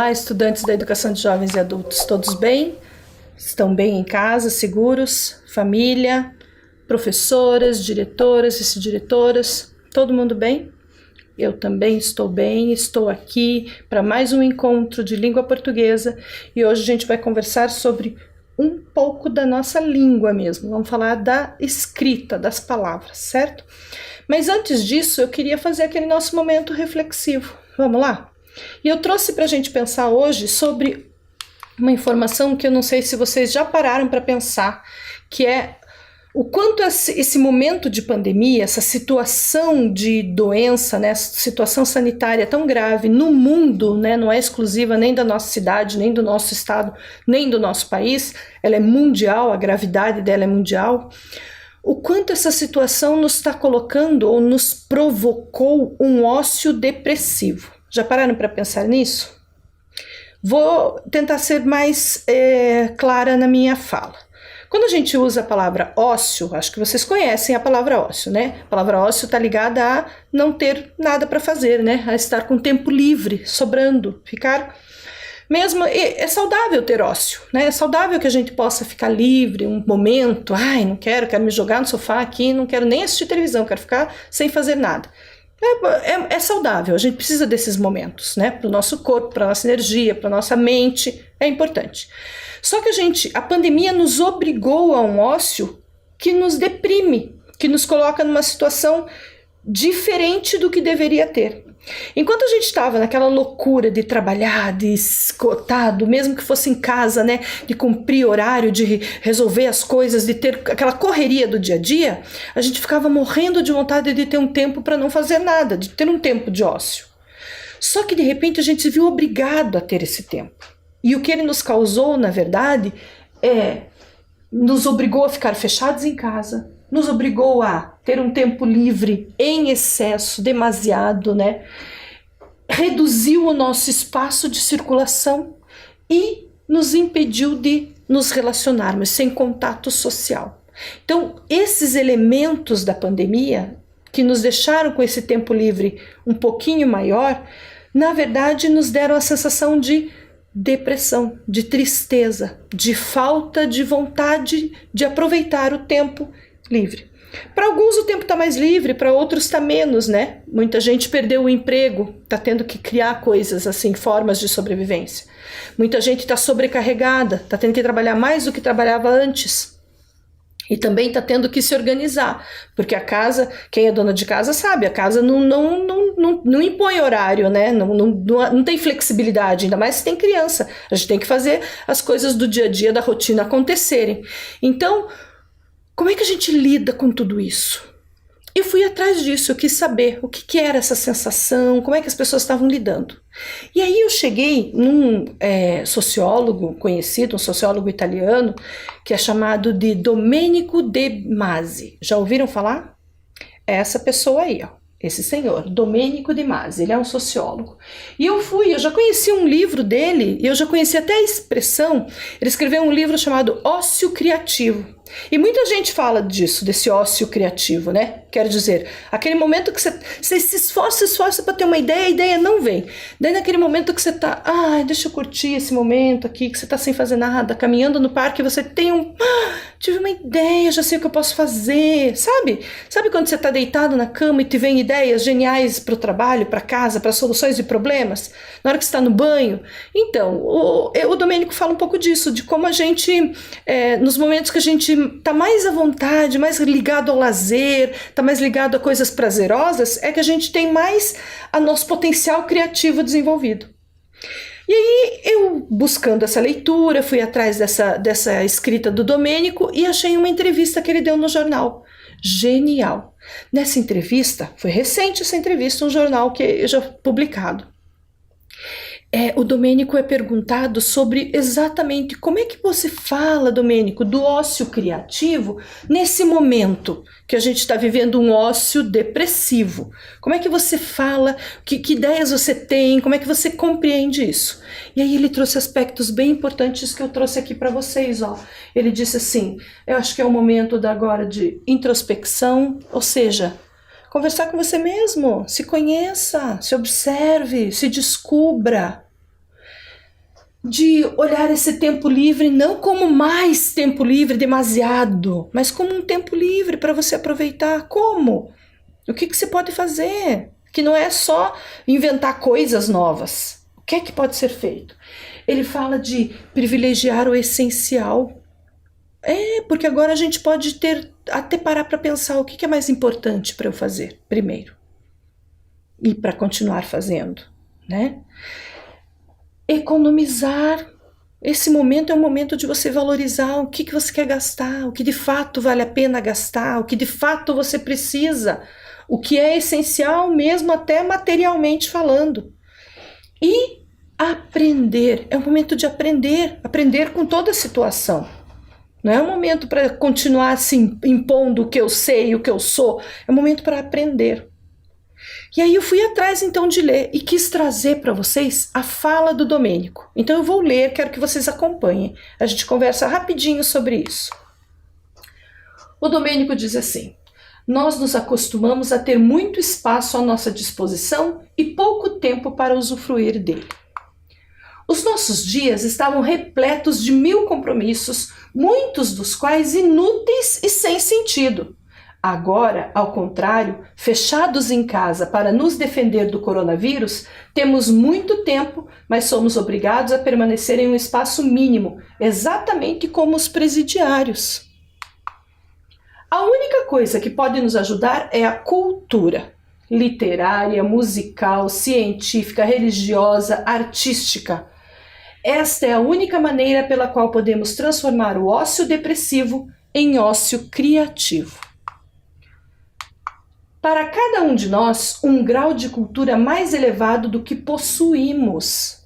Olá, estudantes da educação de jovens e adultos, todos bem? Estão bem em casa, seguros? Família, professoras, diretoras, vice-diretoras, todo mundo bem? Eu também estou bem, estou aqui para mais um encontro de língua portuguesa e hoje a gente vai conversar sobre um pouco da nossa língua mesmo, vamos falar da escrita, das palavras, certo? Mas antes disso eu queria fazer aquele nosso momento reflexivo, vamos lá? E eu trouxe para a gente pensar hoje sobre uma informação que eu não sei se vocês já pararam para pensar, que é o quanto esse momento de pandemia, essa situação de doença, né, situação sanitária tão grave no mundo, né, não é exclusiva nem da nossa cidade, nem do nosso estado, nem do nosso país, ela é mundial, a gravidade dela é mundial. O quanto essa situação nos está colocando ou nos provocou um ócio depressivo. Já pararam para pensar nisso? Vou tentar ser mais clara na minha fala. Quando a gente usa a palavra ócio, acho que vocês conhecem a palavra ócio, né? A palavra ócio está ligada a não ter nada para fazer, né? A estar com tempo livre, sobrando, ficar... Mesmo, é saudável ter ócio, né? É saudável que a gente possa ficar livre um momento. Ai, não quero me jogar no sofá aqui, não quero nem assistir televisão, quero ficar sem fazer nada. É saudável, a gente precisa desses momentos, né? Para o nosso corpo, para a nossa energia, para a nossa mente, é importante. Só que a pandemia nos obrigou a um ócio que nos deprime, que nos coloca numa situação diferente do que deveria ter. Enquanto a gente estava naquela loucura de trabalhar, de esgotado, mesmo que fosse em casa, né, de cumprir horário, de resolver as coisas, de ter aquela correria do dia a dia, a gente ficava morrendo de vontade de ter um tempo para não fazer nada, de ter um tempo de ócio. Só que de repente a gente se viu obrigado a ter esse tempo. E o que ele nos causou, na verdade, nos obrigou a ficar fechados em casa, nos obrigou a ter um tempo livre em excesso, demasiado, né? Reduziu o nosso espaço de circulação e nos impediu de nos relacionarmos sem contato social. Então, esses elementos da pandemia, que nos deixaram com esse tempo livre um pouquinho maior, na verdade nos deram a sensação de depressão, de tristeza, de falta de vontade de aproveitar o tempo livre. Para alguns o tempo está mais livre, para outros está menos, né? Muita gente perdeu o emprego, está tendo que criar coisas assim, formas de sobrevivência. Muita gente está sobrecarregada, está tendo que trabalhar mais do que trabalhava antes. E também está tendo que se organizar, porque a casa, quem é dona de casa sabe, a casa não impõe horário, né? Não tem flexibilidade, ainda mais se tem criança. A gente tem que fazer as coisas do dia a dia, da rotina acontecerem. Então, como é que a gente lida com tudo isso? Eu fui atrás disso, eu quis saber o que era essa sensação, como é que as pessoas estavam lidando. E aí eu cheguei num sociólogo conhecido, um sociólogo italiano, que é chamado de Domenico De Masi. Já ouviram falar? É essa pessoa aí, ó. Esse senhor, Domenico De Masi, ele é um sociólogo. E eu já conheci um livro dele, e eu já conheci até a expressão, ele escreveu um livro chamado Ócio Criativo. E muita gente fala disso, desse ócio criativo, né? Quero dizer, aquele momento que você se esforça para ter uma ideia, a ideia não vem. Daí naquele momento que você tá, deixa eu curtir esse momento aqui, que você tá sem fazer nada, caminhando no parque, você tem tive uma ideia, já sei o que eu posso fazer, sabe? Sabe quando você tá deitado na cama e te vem ideias geniais para o trabalho, para casa, para soluções de problemas? Na hora que você está no banho? Então, o Domênico fala um pouco disso, de como a gente, nos momentos que a gente tá mais à vontade, mais ligado ao lazer, tá mais ligado a coisas prazerosas, é que a gente tem mais a nosso potencial criativo desenvolvido. E aí eu, buscando essa leitura, fui atrás dessa escrita do Domênico e achei uma entrevista que ele deu no jornal. Genial! Nessa entrevista, foi recente essa entrevista, um jornal que já publicado. O Domênico é perguntado sobre exatamente como é que você fala, Domênico, do ócio criativo nesse momento que a gente está vivendo um ócio depressivo. Como é que você fala, que ideias você tem, como é que você compreende isso? E aí ele trouxe aspectos bem importantes que eu trouxe aqui para vocês. Ó. Ele disse assim, eu acho que é o momento agora de introspecção, ou seja, conversar com você mesmo, se conheça, se observe, se descubra. de olhar esse tempo livre não como mais tempo livre, demasiado, mas como um tempo livre para você aproveitar. Como? O que você pode fazer? Que não é só inventar coisas novas. O que é que pode ser feito? Ele fala de privilegiar o essencial. Porque agora a gente pode até parar para pensar o que é mais importante para eu fazer primeiro. E para continuar fazendo, né? Economizar. Esse momento é um momento de você valorizar o que você quer gastar, o que de fato vale a pena gastar, o que de fato você precisa, o que é essencial mesmo até materialmente falando. E aprender. É um momento de aprender com toda a situação. Não é um momento para continuar assim, impondo o que eu sei, o que eu sou. É um momento para aprender. E aí eu fui atrás então de ler e quis trazer para vocês a fala do Domênico. Então eu vou ler, quero que vocês acompanhem. A gente conversa rapidinho sobre isso. O Domênico diz assim: nós nos acostumamos a ter muito espaço à nossa disposição e pouco tempo para usufruir dele. Os nossos dias estavam repletos de 1000 compromissos, muitos dos quais inúteis e sem sentido. Agora, ao contrário, fechados em casa para nos defender do coronavírus, temos muito tempo, mas somos obrigados a permanecer em um espaço mínimo, exatamente como os presidiários. A única coisa que pode nos ajudar é a cultura literária, musical, científica, religiosa, artística. Esta é a única maneira pela qual podemos transformar o ócio depressivo em ócio criativo. Para cada um de nós, um grau de cultura mais elevado do que possuímos.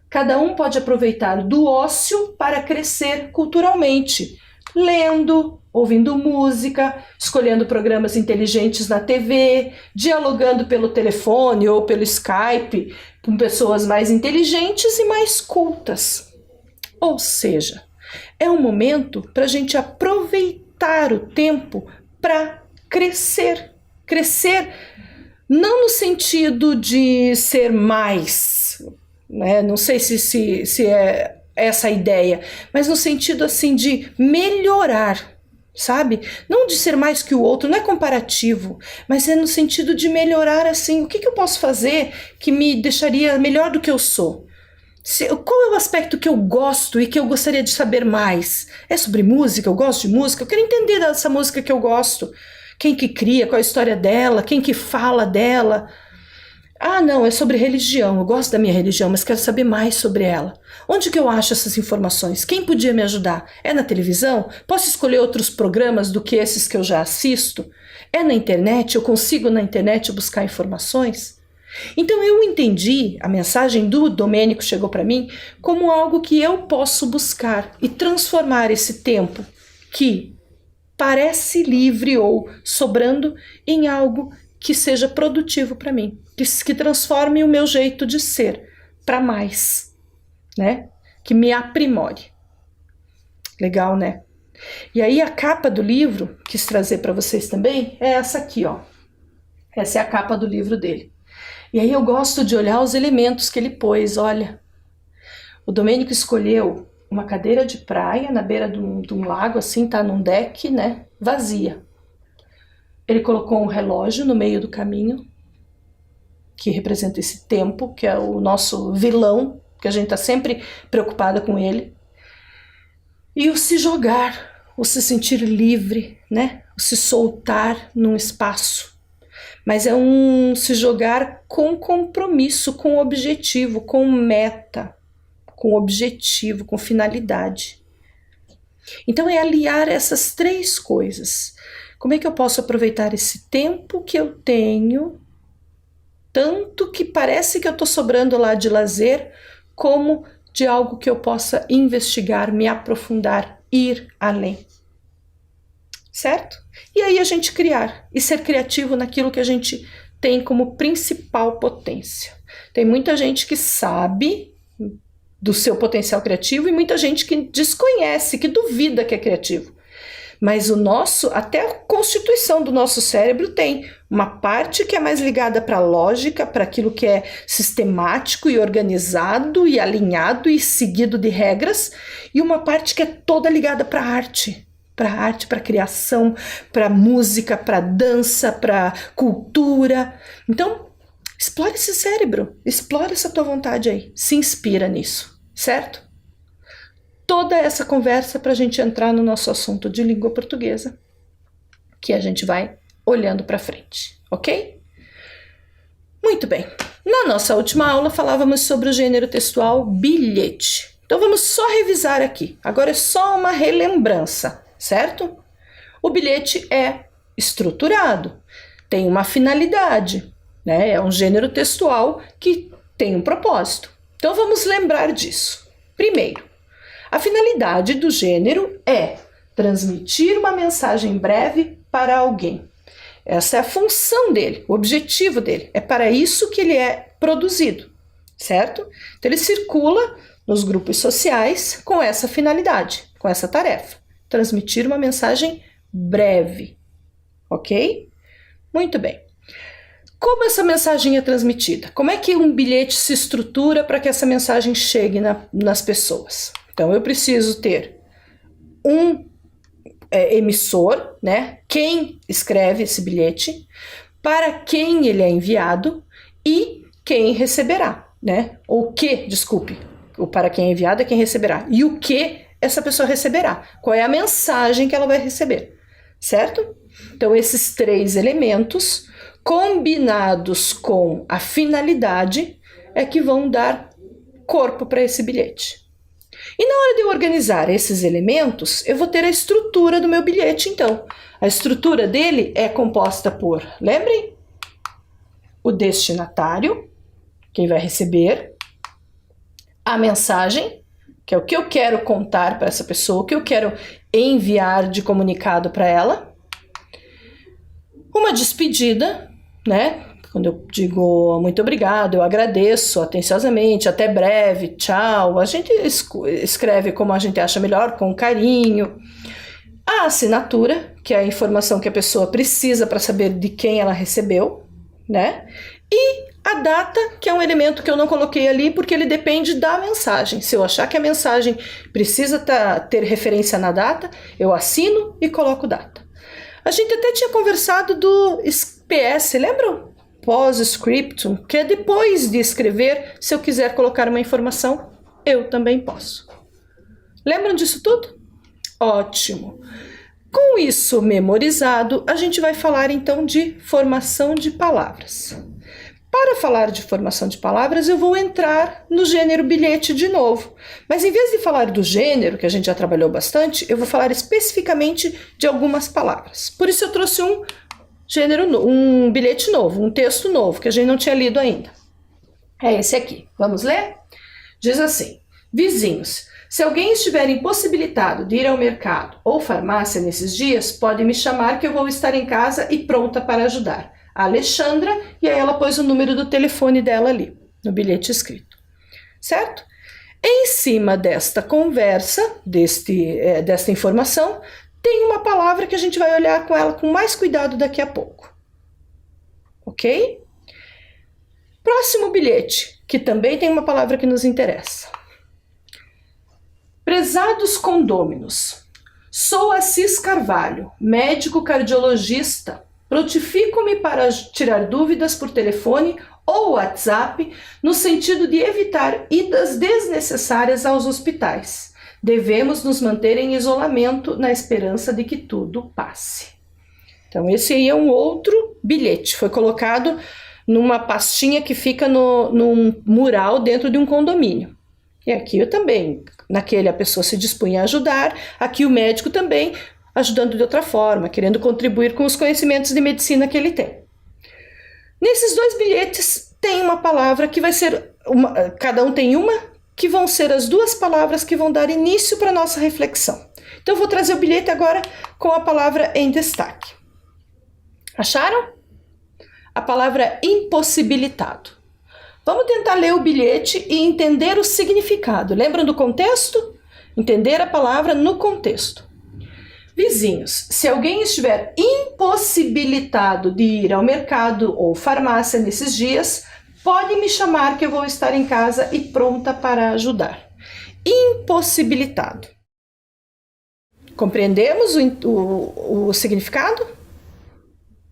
Cada um pode aproveitar do ócio para crescer culturalmente, lendo, ouvindo música, escolhendo programas inteligentes na TV, dialogando pelo telefone ou pelo Skype com pessoas mais inteligentes e mais cultas. Ou seja, é um momento para a gente aproveitar o tempo para crescer. Crescer não no sentido de ser mais, né? Não sei se é essa a ideia, mas no sentido assim de melhorar, sabe? Não de ser mais que o outro, não é comparativo, mas é no sentido de melhorar assim, o que eu posso fazer que me deixaria melhor do que eu sou? Qual é o aspecto que eu gosto e que eu gostaria de saber mais? É sobre música? Eu gosto de música? Eu quero entender dessa música que eu gosto. Quem que cria, qual é a história dela, quem que fala dela. Ah, não, é sobre religião, eu gosto da minha religião, mas quero saber mais sobre ela. Onde que eu acho essas informações? Quem podia me ajudar? É na televisão? Posso escolher outros programas do que esses que eu já assisto? É na internet? Eu consigo na internet buscar informações? Então eu entendi, a mensagem do Domênico chegou para mim, como algo que eu posso buscar e transformar esse tempo que parece livre ou sobrando em algo que seja produtivo para mim, que transforme o meu jeito de ser para mais, né? Que me aprimore. Legal, né? E aí a capa do livro, quis trazer para vocês também, é essa aqui, ó. Essa é a capa do livro dele. E aí eu gosto de olhar os elementos que ele pôs, olha. O Domênico escolheu uma cadeira de praia na beira de um lago, assim, tá num deck, né, vazia. Ele colocou um relógio no meio do caminho, que representa esse tempo, que é o nosso vilão, que a gente tá sempre preocupada com ele. E o se jogar, o se sentir livre, né, o se soltar num espaço. Mas é um se jogar com compromisso, com objetivo, com meta, com objetivo, com finalidade. Então é aliar essas 3 coisas. Como é que eu posso aproveitar esse tempo que eu tenho, tanto que parece que eu estou sobrando lá de lazer, como de algo que eu possa investigar, me aprofundar, ir além. Certo? E aí a gente criar e ser criativo naquilo que a gente tem como principal potência. Tem muita gente que sabe do seu potencial criativo e muita gente que desconhece, que duvida que é criativo. Mas até a constituição do nosso cérebro tem uma parte que é mais ligada para a lógica, para aquilo que é sistemático e organizado e alinhado e seguido de regras, e uma parte que é toda ligada para a arte, para criação, para música, para dança, para cultura. Então, explora esse cérebro, explora essa tua vontade aí, se inspira nisso, certo? Toda essa conversa para a gente entrar no nosso assunto de língua portuguesa, que a gente vai olhando para frente, ok? Muito bem. Na nossa última aula falávamos sobre o gênero textual bilhete. Então vamos só revisar aqui. Agora é só uma relembrança, certo? O bilhete é estruturado, tem uma finalidade, né? É um gênero textual que tem um propósito. Então vamos lembrar disso. Primeiro, a finalidade do gênero é transmitir uma mensagem breve para alguém. Essa é a função dele, o objetivo dele. É para isso que ele é produzido, certo? Então ele circula nos grupos sociais com essa finalidade, com essa tarefa. Transmitir uma mensagem breve, ok? Muito bem. Como essa mensagem é transmitida? Como é que um bilhete se estrutura para que essa mensagem chegue nas pessoas? Então eu preciso ter um emissor, né? Quem escreve esse bilhete, para quem ele é enviado e quem receberá, né? O para quem é enviado é quem receberá. E o que essa pessoa receberá? Qual é a mensagem que ela vai receber, certo? Então esses três elementos, combinados com a finalidade, é que vão dar corpo para esse bilhete. E na hora de eu organizar esses elementos, eu vou ter a estrutura do meu bilhete, então. A estrutura dele é composta por, lembrem? O destinatário, quem vai receber, a mensagem, que é o que eu quero contar para essa pessoa, o que eu quero enviar de comunicado para ela, uma despedida, né? Quando eu digo muito obrigado, eu agradeço atenciosamente, até breve, tchau. A gente escreve como a gente acha melhor, com carinho. A assinatura, que é a informação que a pessoa precisa para saber de quem ela recebeu, né? E a data, que é um elemento que eu não coloquei ali porque ele depende da mensagem. Se eu achar que a mensagem precisa ter referência na data, eu assino e coloco data. A gente até tinha conversado do PS, lembram? Post-scriptum, que é depois de escrever, se eu quiser colocar uma informação, eu também posso. Lembram disso tudo? Ótimo! Com isso memorizado, a gente vai falar então de formação de palavras. Para falar de formação de palavras, eu vou entrar no gênero bilhete de novo. Mas em vez de falar do gênero, que a gente já trabalhou bastante, eu vou falar especificamente de algumas palavras. Por isso eu trouxe um bilhete novo, um texto novo, que a gente não tinha lido ainda. É esse aqui. Vamos ler? Diz assim: vizinhos, se alguém estiver impossibilitado de ir ao mercado ou farmácia nesses dias, pode me chamar que eu vou estar em casa e pronta para ajudar. A Alexandra, e aí ela pôs o número do telefone dela ali, no bilhete escrito. Certo? Em cima desta conversa, desta informação, tem uma palavra que a gente vai olhar com ela com mais cuidado daqui a pouco. Ok? Próximo bilhete, que também tem uma palavra que nos interessa. Prezados condôminos, sou Assis Carvalho, médico cardiologista. Notifico-me para tirar dúvidas por telefone ou WhatsApp no sentido de evitar idas desnecessárias aos hospitais. Devemos nos manter em isolamento na esperança de que tudo passe. Então esse aí é um outro bilhete, foi colocado numa pastinha que fica num mural dentro de um condomínio. E aqui eu também, naquele a pessoa se dispunha a ajudar, aqui o médico também ajudando de outra forma, querendo contribuir com os conhecimentos de medicina que ele tem. Nesses dois bilhetes tem uma palavra que vai ser, cada um tem uma, que vão ser as duas palavras que vão dar início para a nossa reflexão. Então eu vou trazer o bilhete agora com a palavra em destaque. Acharam? A palavra impossibilitado. Vamos tentar ler o bilhete e entender o significado. Lembram do contexto? Entender a palavra no contexto. Vizinhos, se alguém estiver impossibilitado de ir ao mercado ou farmácia nesses dias, pode me chamar que eu vou estar em casa e pronta para ajudar. Impossibilitado. Compreendemos o significado?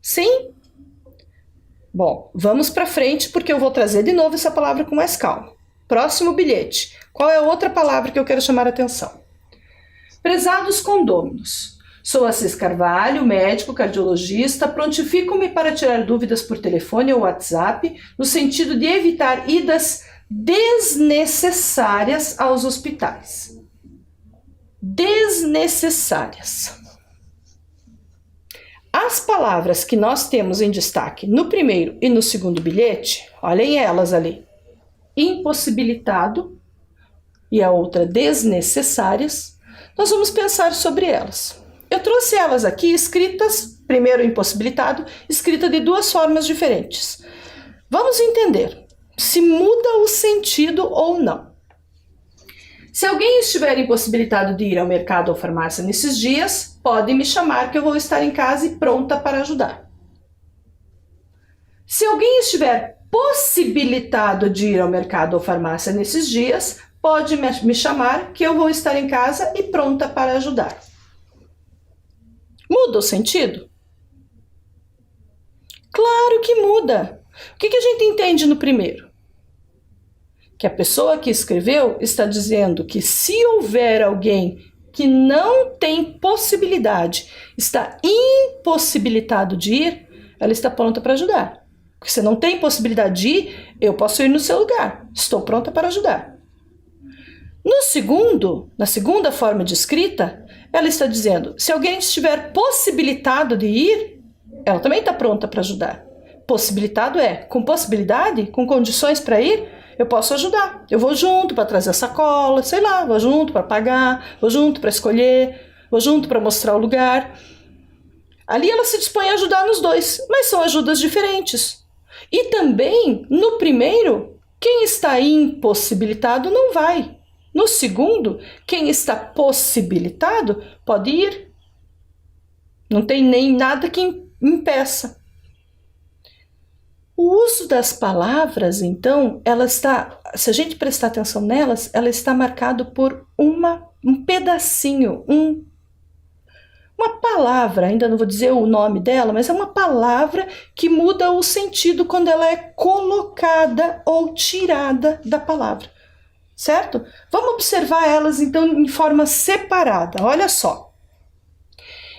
Sim? Bom, vamos para frente porque eu vou trazer de novo essa palavra com mais calma. Próximo bilhete. Qual é a outra palavra que eu quero chamar a atenção? Prezados condôminos, sou Assis Carvalho, médico cardiologista, prontifico-me para tirar dúvidas por telefone ou WhatsApp, no sentido de evitar idas desnecessárias aos hospitais. Desnecessárias. As palavras que nós temos em destaque no primeiro e no segundo bilhete, olhem elas ali. Impossibilitado e a outra desnecessárias. Nós vamos pensar sobre elas. Eu trouxe elas aqui escritas, primeiro impossibilitado, escrita de duas formas diferentes. Vamos entender se muda o sentido ou não. Se alguém estiver impossibilitado de ir ao mercado ou farmácia nesses dias, pode me chamar que eu vou estar em casa e pronta para ajudar. Se alguém estiver possibilitado de ir ao mercado ou farmácia nesses dias, pode me chamar que eu vou estar em casa e pronta para ajudar. Muda o sentido? Claro que muda. O que a gente entende no primeiro? Que a pessoa que escreveu está dizendo que se houver alguém que não tem possibilidade, está impossibilitado de ir, ela está pronta para ajudar. Porque se não tem possibilidade de ir, eu posso ir no seu lugar. Estou pronta para ajudar. Na segunda forma de escrita, ela está dizendo, se alguém estiver possibilitado de ir, ela também está pronta para ajudar. Possibilitado é, com possibilidade, com condições para ir, eu posso ajudar. Eu vou junto para trazer a sacola, sei lá, vou junto para pagar, vou junto para escolher, vou junto para mostrar o lugar. Ali ela se dispõe a ajudar nos dois, mas são ajudas diferentes. E também, no primeiro, quem está impossibilitado não vai. No segundo, quem está possibilitado pode ir. Não tem nem nada que impeça. O uso das palavras, então, se a gente prestar atenção nelas, ela está marcado por um pedacinho, uma palavra, ainda não vou dizer o nome dela, mas é uma palavra que muda o sentido quando ela é colocada ou tirada da palavra. Certo? Vamos observar elas então em forma separada. Olha só.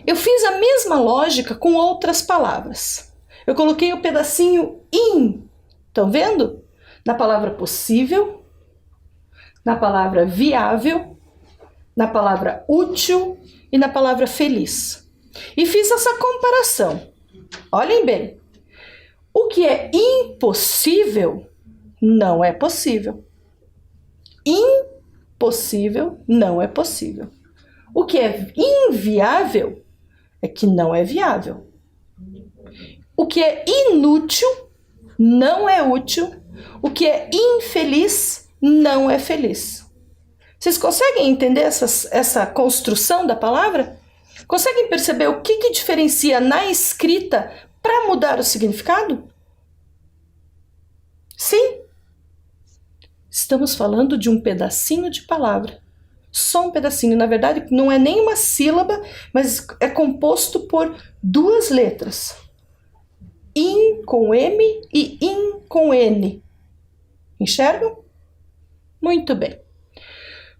Eu fiz a mesma lógica com outras palavras. Eu coloquei o pedacinho in. Estão vendo? Na palavra possível, na palavra viável, na palavra útil e na palavra feliz. E fiz essa comparação. Olhem bem. O que é impossível não é possível. Impossível não é possível. O que é inviável é que não é viável. O que é inútil não é útil. O que é infeliz não é feliz. Vocês conseguem entender essa construção da palavra? Conseguem perceber o que diferencia na escrita para mudar o significado? Sim. Estamos falando de um pedacinho de palavra. Só um pedacinho. Na verdade, não é nem uma sílaba, mas é composto por duas letras. In com M e in com N. Enxergam? Muito bem.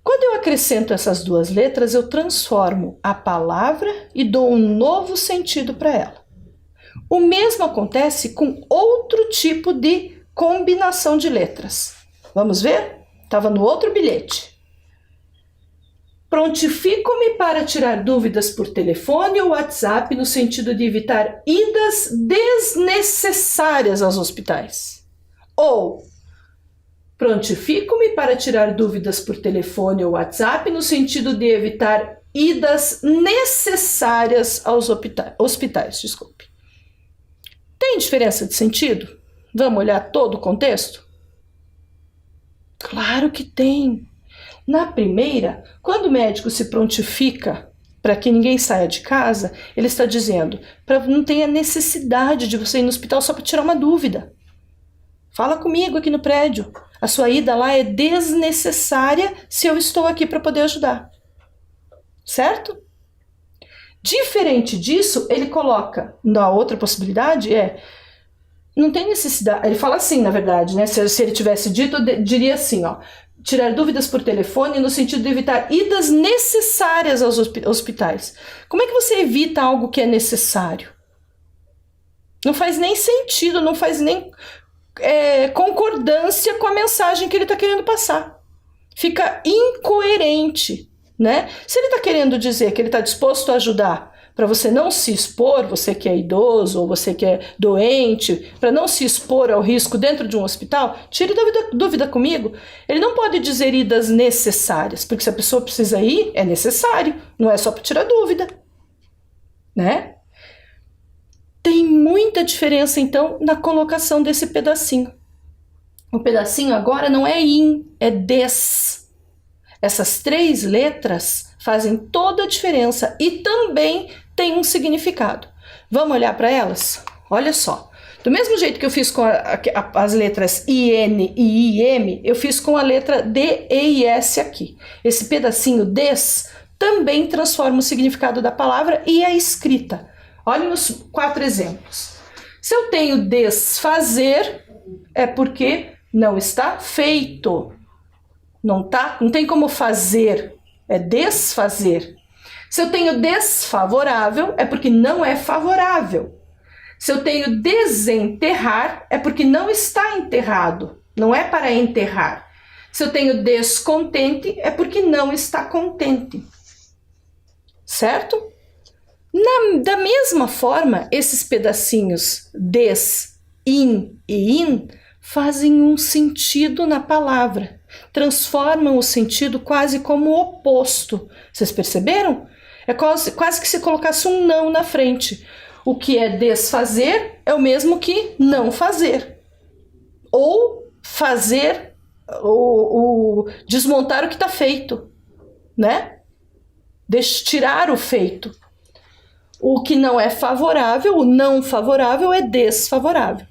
Quando eu acrescento essas duas letras, eu transformo a palavra e dou um novo sentido para ela. O mesmo acontece com outro tipo de combinação de letras. Vamos ver? Estava no outro bilhete. Prontifico-me para tirar dúvidas por telefone ou WhatsApp no sentido de evitar idas desnecessárias aos hospitais. Ou prontifico-me para tirar dúvidas por telefone ou WhatsApp no sentido de evitar idas necessárias aos hospitais. Desculpe. Tem diferença de sentido? Vamos olhar todo o contexto? Claro que tem. Na primeira, quando o médico se prontifica para que ninguém saia de casa, ele está dizendo para não ter a necessidade de você ir no hospital só para tirar uma dúvida. Fala comigo aqui no prédio. A sua ida lá é desnecessária se eu estou aqui para poder ajudar. Certo? Diferente disso, ele coloca na outra possibilidade não tem necessidade. Ele fala assim, na verdade, né? Se ele tivesse dito, diria assim, ó. Tirar dúvidas por telefone no sentido de evitar idas necessárias aos hospitais. Como é que você evita algo que é necessário? Não faz nem sentido, não faz nem concordância com a mensagem que ele está querendo passar. Fica incoerente, né? Se ele está querendo dizer que ele está disposto a ajudar para você não se expor, você que é idoso ou você que é doente, para não se expor ao risco dentro de um hospital, tire dúvida comigo. Ele não pode dizer idas necessárias, porque se a pessoa precisa ir, é necessário, não é só para tirar dúvida, né? Tem muita diferença, então, na colocação desse pedacinho. O pedacinho agora não é in, é des. Essas 3 letras fazem toda a diferença e também tem um significado. Vamos olhar para elas? Olha só. Do mesmo jeito que eu fiz com as letras IN e IM, eu fiz com a letra D, E e S aqui. Esse pedacinho des também transforma o significado da palavra e a escrita. Olhem os 4 exemplos. Se eu tenho desfazer, é porque não está feito. Não tem como fazer, é desfazer. Se eu tenho desfavorável, é porque não é favorável. Se eu tenho desenterrar, é porque não está enterrado, não é para enterrar. Se eu tenho descontente, é porque não está contente. Certo? Da mesma forma, esses pedacinhos des, in e in fazem um sentido na palavra. Transformam o sentido quase como oposto. Vocês perceberam? É quase que se colocasse um não na frente. O que é desfazer é o mesmo que não fazer. Ou fazer, ou desmontar o que está feito, né? Tirar o feito. O que não é favorável, o não favorável é desfavorável.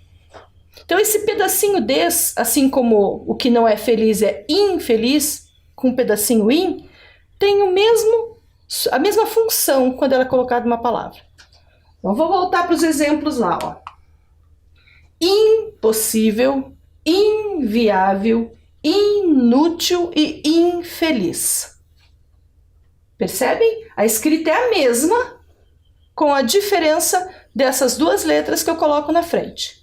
Então esse pedacinho des, assim como o que não é feliz é infeliz, com um pedacinho in, tem a mesma função quando ela é colocada numa palavra. Então vou voltar para os exemplos lá, ó. Impossível, inviável, inútil e infeliz. Percebem? A escrita é a mesma, com a diferença dessas 2 letras que eu coloco na frente.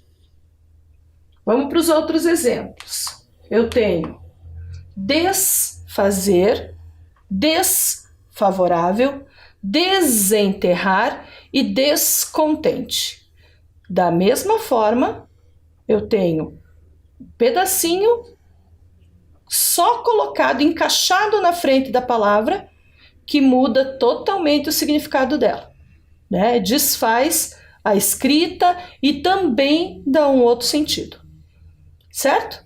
Vamos para os outros exemplos. Eu tenho desfazer, desfavorável, desenterrar e descontente. Da mesma forma, eu tenho um pedacinho só colocado, encaixado na frente da palavra, que muda totalmente o significado dela, né? Desfaz a escrita e também dá um outro sentido. Certo?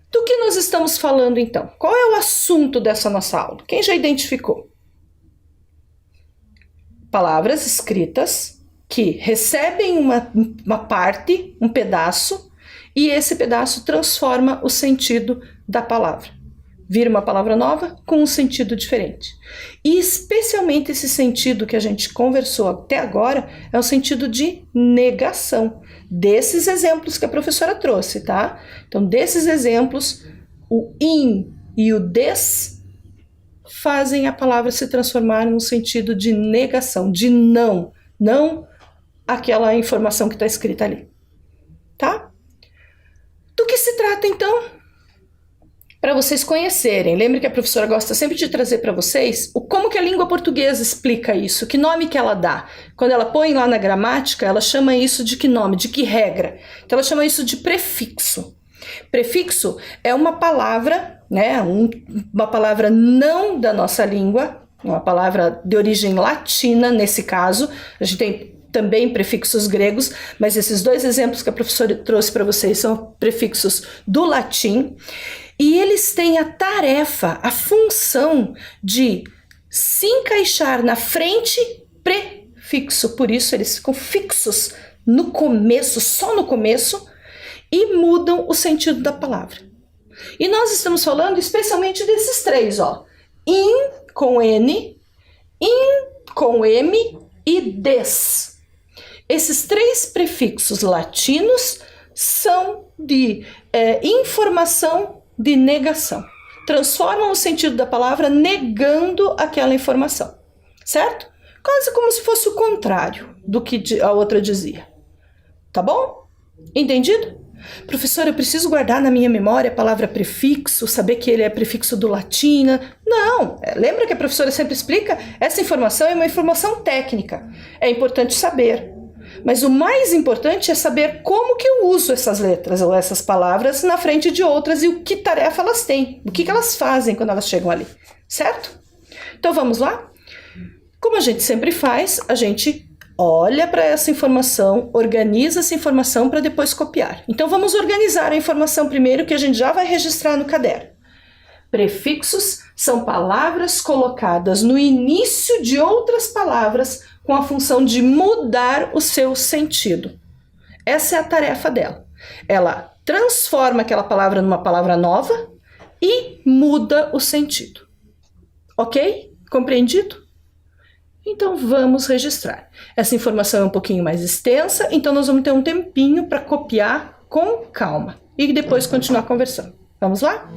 Do que nós estamos falando então? Qual é o assunto dessa nossa aula? Quem já identificou? Palavras escritas que recebem uma parte, um pedaço, e esse pedaço transforma o sentido da palavra. Vira uma palavra nova com um sentido diferente. E especialmente esse sentido que a gente conversou até agora é o sentido de negação. Desses exemplos que a professora trouxe, tá? Então, desses exemplos, o in e o des fazem a palavra se transformar num sentido de negação, de não aquela informação que está escrita ali, tá? Do que se trata, então? Para vocês conhecerem, lembre que a professora gosta sempre de trazer para vocês como que a língua portuguesa explica isso, que nome que ela dá. Quando ela põe lá na gramática, ela chama isso de que nome, de que regra. Então ela chama isso de prefixo. Prefixo é uma palavra, né, uma palavra não da nossa língua, uma palavra de origem latina nesse caso. A gente tem também prefixos gregos, mas esses 2 exemplos que a professora trouxe para vocês são prefixos do latim. E eles têm a tarefa, a função de se encaixar na frente, prefixo. Por isso eles ficam fixos no começo, só no começo, e mudam o sentido da palavra. E nós estamos falando especialmente desses três, ó. In com N, in com M e des. Esses três prefixos latinos são de informação de negação. Transformam o sentido da palavra negando aquela informação, certo? Quase como se fosse o contrário do que a outra dizia. Tá bom? Entendido? Professora, eu preciso guardar na minha memória a palavra prefixo, saber que ele é prefixo do latim. Não, lembra que a professora sempre explica? Essa informação é uma informação técnica. É importante saber. Mas o mais importante é saber como que eu uso essas letras ou essas palavras na frente de outras e o que tarefa elas têm, o que elas fazem quando elas chegam ali, certo? Então vamos lá? Como a gente sempre faz, a gente olha para essa informação, organiza essa informação para depois copiar. Então vamos organizar a informação primeiro que a gente já vai registrar no caderno. Prefixos são palavras colocadas no início de outras palavras com a função de mudar o seu sentido. Essa é a tarefa dela. Ela transforma aquela palavra numa palavra nova e muda o sentido. Ok? Compreendido? Então vamos registrar. Essa informação é um pouquinho mais extensa, então nós vamos ter um tempinho para copiar com calma e depois continuar conversando. Vamos lá?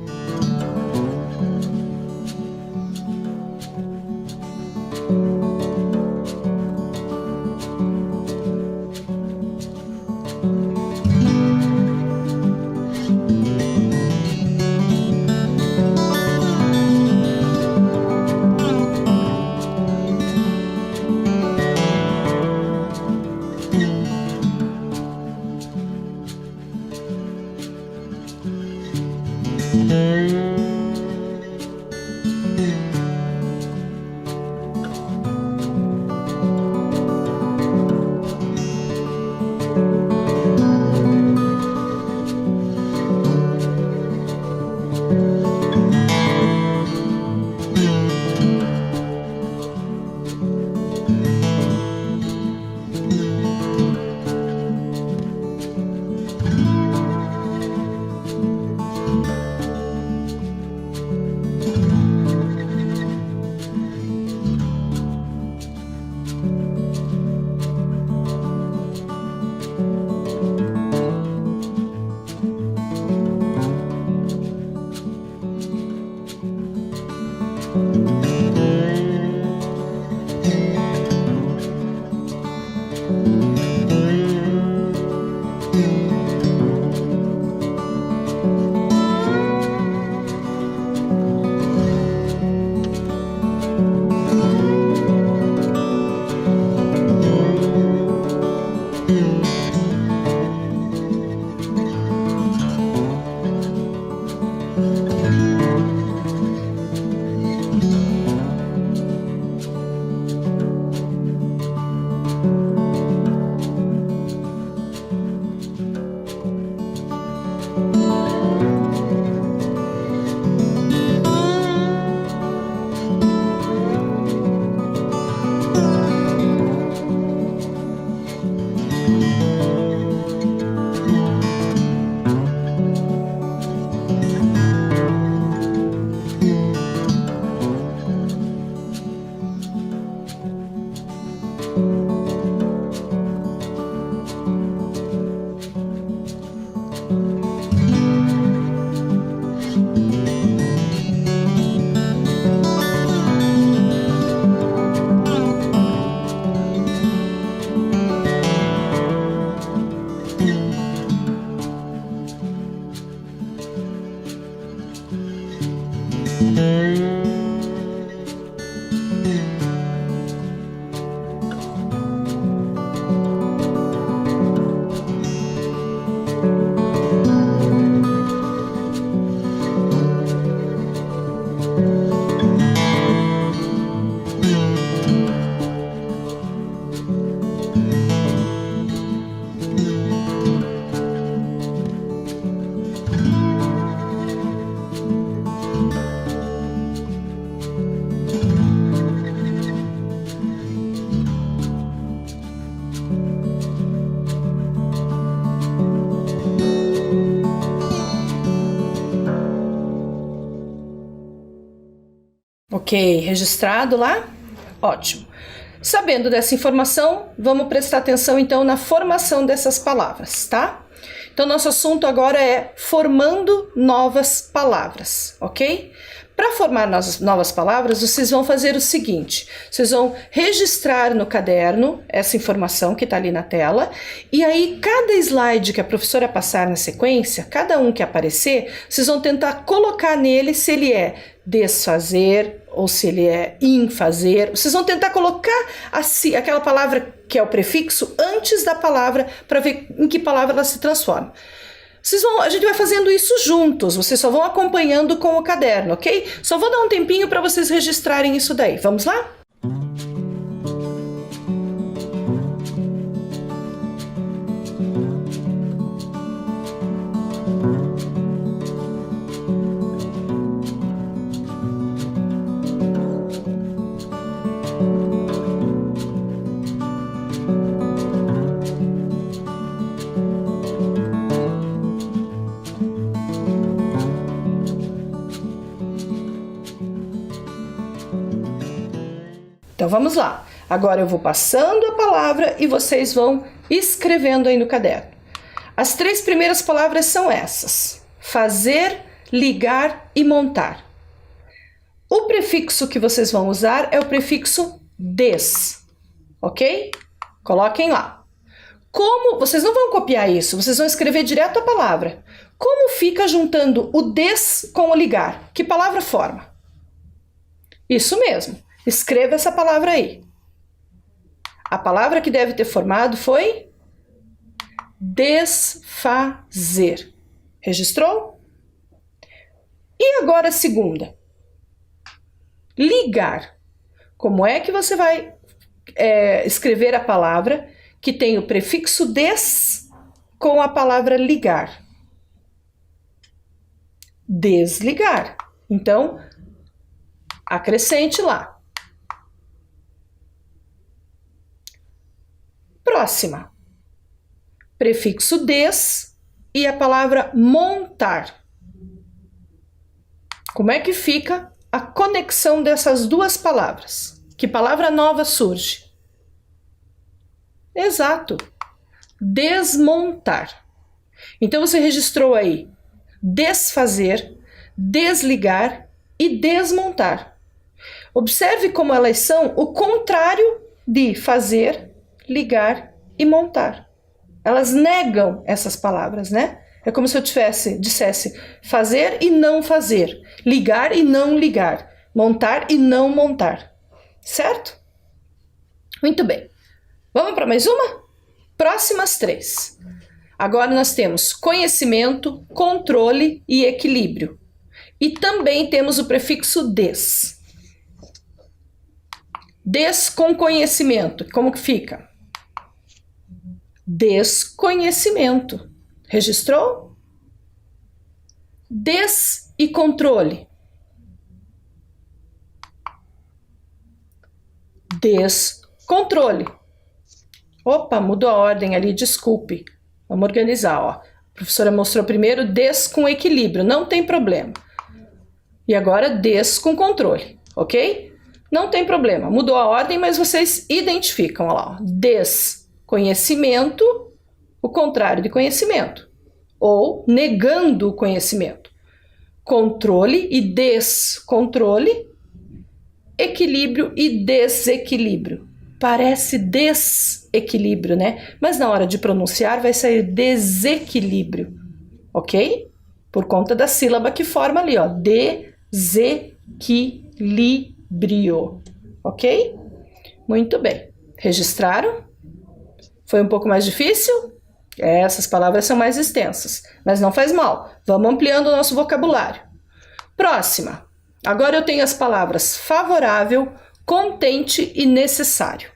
Ok, registrado lá? Ótimo. Sabendo dessa informação, vamos prestar atenção então na formação dessas palavras, tá? Então, nosso assunto agora é formando novas palavras, ok? Para formar novas palavras, vocês vão fazer o seguinte: vocês vão registrar no caderno essa informação que está ali na tela, e aí cada slide que a professora passar na sequência, cada um que aparecer, vocês vão tentar colocar nele se ele é desfazer ou se ele é infazer. Vocês vão tentar colocar aquela palavra que é o prefixo antes da palavra para ver em que palavra ela se transforma. A gente vai fazendo isso juntos, vocês só vão acompanhando com o caderno, ok? Só vou dar um tempinho para vocês registrarem isso daí. Vamos lá? Então vamos lá. Agora eu vou passando a palavra e vocês vão escrevendo aí no caderno. As 3 primeiras palavras são essas: fazer, ligar e montar. O prefixo que vocês vão usar é o prefixo des, ok? Coloquem lá. Como vocês não vão copiar isso, vocês vão escrever direto a palavra. Como fica juntando o des com o ligar? Que palavra forma? Isso mesmo. Escreva essa palavra aí. A palavra que deve ter formado foi desfazer. Registrou? E agora a segunda. Ligar. Como é que você vai escrever a palavra que tem o prefixo des com a palavra ligar? Desligar. Então, acrescente lá. Próxima. Prefixo des e a palavra montar. Como é que fica a conexão dessas duas palavras? Que palavra nova surge? Exato. Desmontar. Então você registrou aí desfazer, desligar e desmontar. Observe como elas são o contrário de fazer, ligar e montar. Elas negam essas palavras, né? É como se eu dissesse fazer e não fazer, ligar e não ligar, montar e não montar. Certo? Muito bem. Vamos para mais uma? Próximas 3. Agora nós temos conhecimento, controle e equilíbrio. E também temos o prefixo des. Des com conhecimento. Como que fica? Desconhecimento. Registrou? Des e controle. Descontrole. Opa, mudou a ordem ali, desculpe. Vamos organizar, ó. A professora mostrou primeiro des com equilíbrio, não tem problema. E agora des com controle, ok? Não tem problema, mudou a ordem, mas vocês identificam, ó lá, ó. Desconhecimento, o contrário de conhecimento, ou negando o conhecimento. Controle e descontrole, equilíbrio e desequilíbrio. Parece desequilíbrio, né? Mas na hora de pronunciar vai sair desequilíbrio, ok? Por conta da sílaba que forma ali, ó, desequilíbrio, ok? Muito bem. Registraram? Foi um pouco mais difícil? Essas palavras são mais extensas, mas não faz mal. Vamos ampliando o nosso vocabulário. Próxima. Agora eu tenho as palavras favorável, contente e necessário.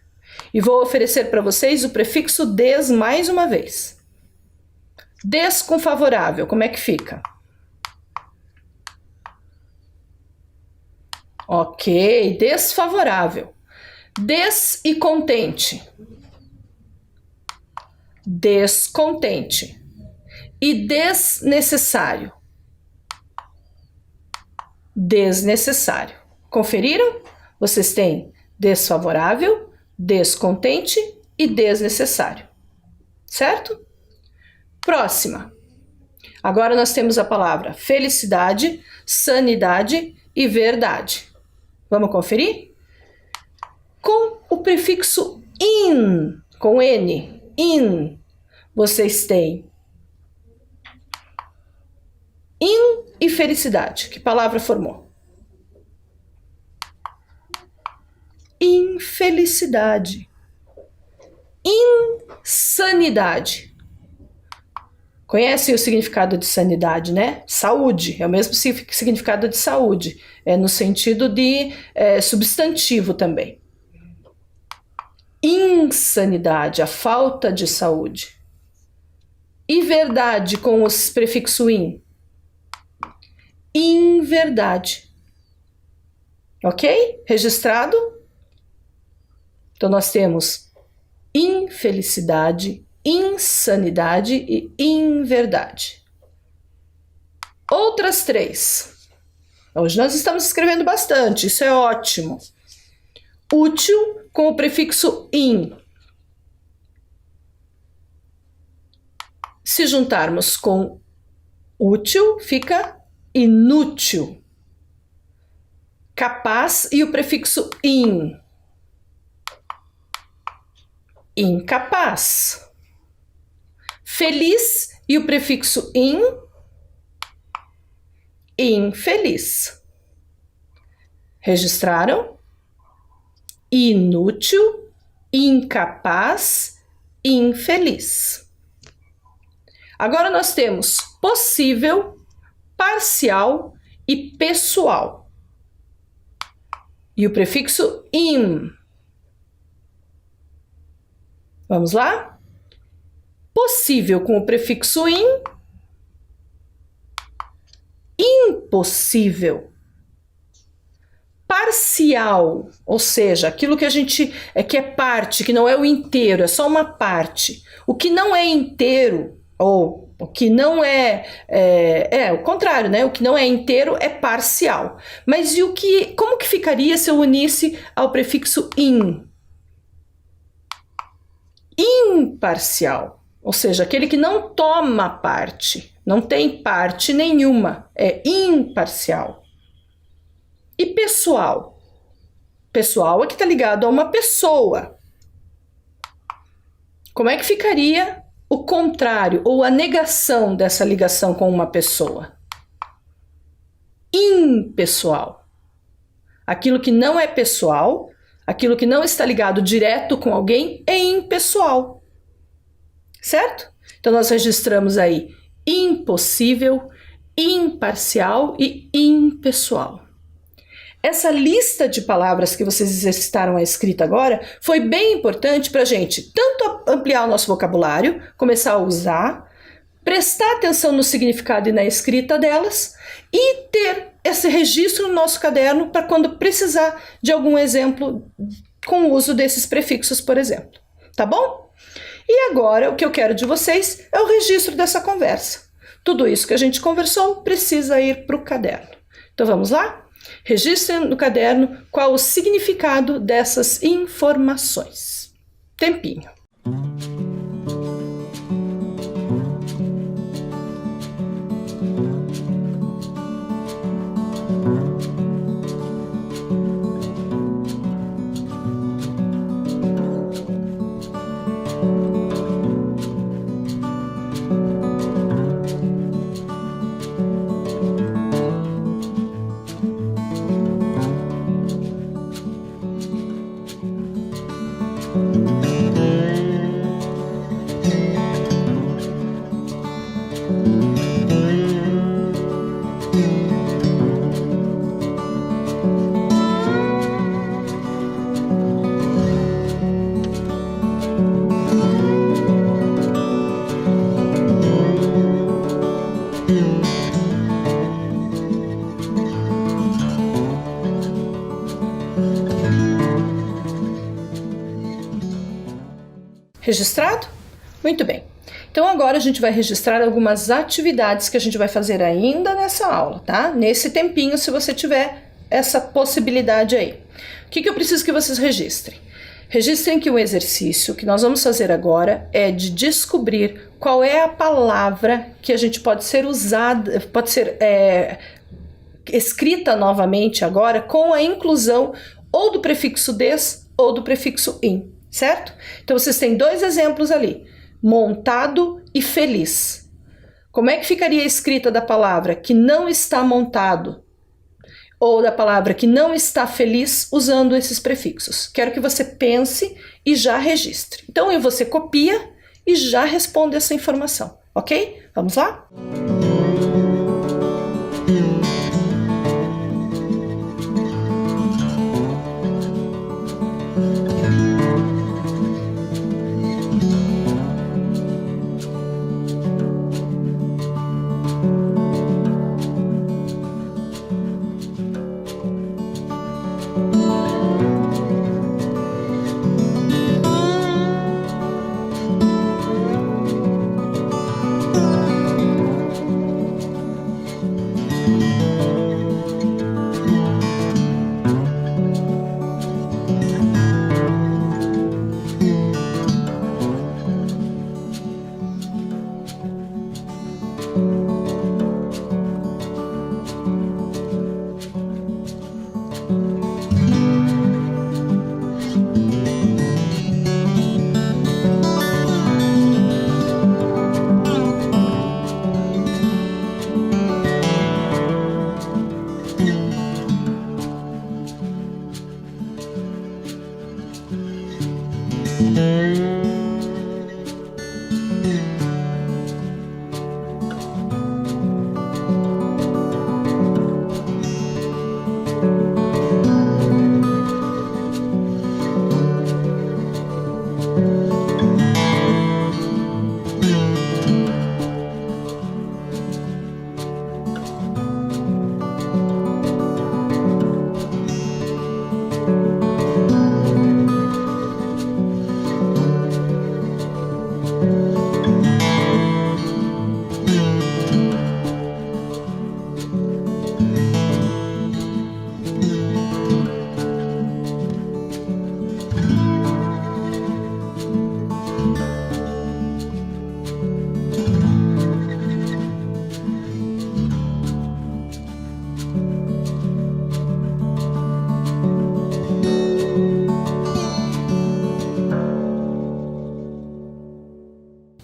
E vou oferecer para vocês o prefixo des mais uma vez. Des com favorável, como é que fica? Ok, desfavorável. Des e contente. Descontente. E desnecessário. Desnecessário. Conferiram? Vocês têm desfavorável, descontente e desnecessário. Certo? Próxima. Agora nós temos a palavra felicidade, sanidade e verdade. Vamos conferir? Com o prefixo in, com N, in, vocês têm in e felicidade. Que palavra formou? Infelicidade. Insanidade. Conhecem o significado de sanidade, né? Saúde, é o mesmo significado de saúde, é no sentido de substantivo também. Insanidade, a falta de saúde. E verdade com o prefixo in? Inverdade. Ok? Registrado? Então nós temos infelicidade, insanidade e inverdade. Outras três. Hoje nós estamos escrevendo bastante, isso é ótimo. Útil com o prefixo in. Se juntarmos com útil, fica inútil. Capaz e o prefixo in. Incapaz. Feliz e o prefixo in. Infeliz. Registraram? Inútil, incapaz, infeliz. Agora nós temos possível, parcial e pessoal. E o prefixo in. Vamos lá? Possível com o prefixo in. Impossível. Parcial, ou seja, aquilo que a gente que é parte, que não é o inteiro, é só uma parte. O que não é inteiro, ou o que não é o contrário, né? O que não é inteiro é parcial. Mas e como que ficaria se eu unisse ao prefixo in? Imparcial, ou seja, aquele que não toma parte, não tem parte nenhuma, é imparcial. E pessoal? Pessoal é que está ligado a uma pessoa. Como é que ficaria o contrário ou a negação dessa ligação com uma pessoa? Impessoal. Aquilo que não é pessoal, aquilo que não está ligado direto com alguém é impessoal. Certo? Então nós registramos aí impossível, imparcial e impessoal. Essa lista de palavras que vocês exercitaram a escrita agora foi bem importante para a gente tanto ampliar o nosso vocabulário, começar a usar, prestar atenção no significado e na escrita delas e ter esse registro no nosso caderno para quando precisar de algum exemplo com o uso desses prefixos, por exemplo. Tá bom? E agora o que eu quero de vocês é o registro dessa conversa. Tudo isso que a gente conversou precisa ir para o caderno. Então vamos lá? Registre no caderno qual o significado dessas informações. Tempinho. Registrado? Muito bem. Então agora a gente vai registrar algumas atividades que a gente vai fazer ainda nessa aula, tá? Nesse tempinho, se você tiver essa possibilidade aí. O que eu preciso que vocês registrem? Registrem que o exercício que nós vamos fazer agora é de descobrir qual é a palavra que a gente pode ser usada, pode ser escrita novamente agora com a inclusão ou do prefixo des ou do prefixo in, certo? Então vocês têm dois exemplos ali, montado e feliz. Como é que ficaria a escrita da palavra que não está montado? Ou da palavra que não está feliz usando esses prefixos. Quero que você pense e já registre. Então você copia e já responde essa informação, ok? Vamos lá?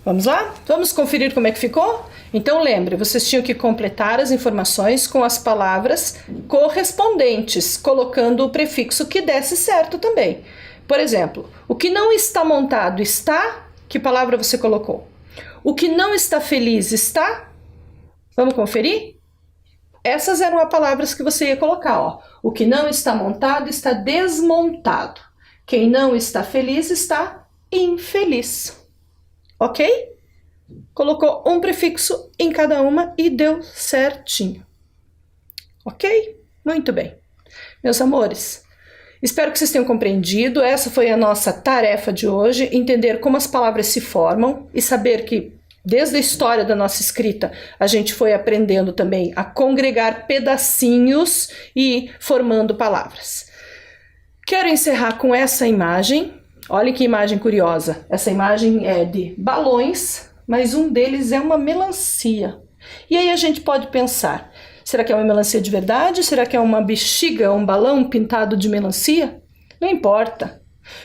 Vamos lá? Vamos conferir como é que ficou? Então lembre, vocês tinham que completar as informações com as palavras correspondentes, colocando o prefixo que desse certo também. Por exemplo, o que não está montado está? Que palavra você colocou? O que não está feliz está? Vamos conferir? Essas eram as palavras que você ia colocar, ó. O que não está montado está desmontado. Quem não está feliz está infeliz. Ok? Colocou um prefixo em cada uma e deu certinho. Ok? Muito bem. Meus amores, espero que vocês tenham compreendido. Essa foi a nossa tarefa de hoje, entender como as palavras se formam e saber que desde a história da nossa escrita, a gente foi aprendendo também a congregar pedacinhos e formando palavras. Quero encerrar com essa imagem. Olha que imagem curiosa. Essa imagem é de balões, mas um deles é uma melancia. E aí a gente pode pensar, será que é uma melancia de verdade? Será que é uma bexiga, um balão pintado de melancia? Não importa.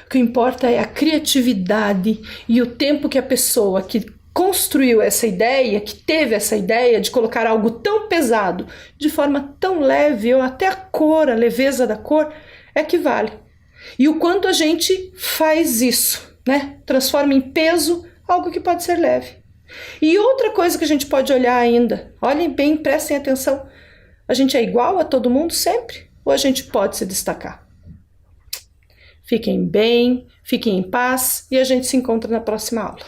O que importa é a criatividade e o tempo que a pessoa que construiu essa ideia, que teve essa ideia de colocar algo tão pesado de forma tão leve, ou até a cor, a leveza da cor, é que vale. E o quanto a gente faz isso, né? Transforma em peso algo que pode ser leve. E outra coisa que a gente pode olhar ainda, olhem bem, prestem atenção, a gente é igual a todo mundo sempre? Ou a gente pode se destacar? Fiquem bem, fiquem em paz e a gente se encontra na próxima aula.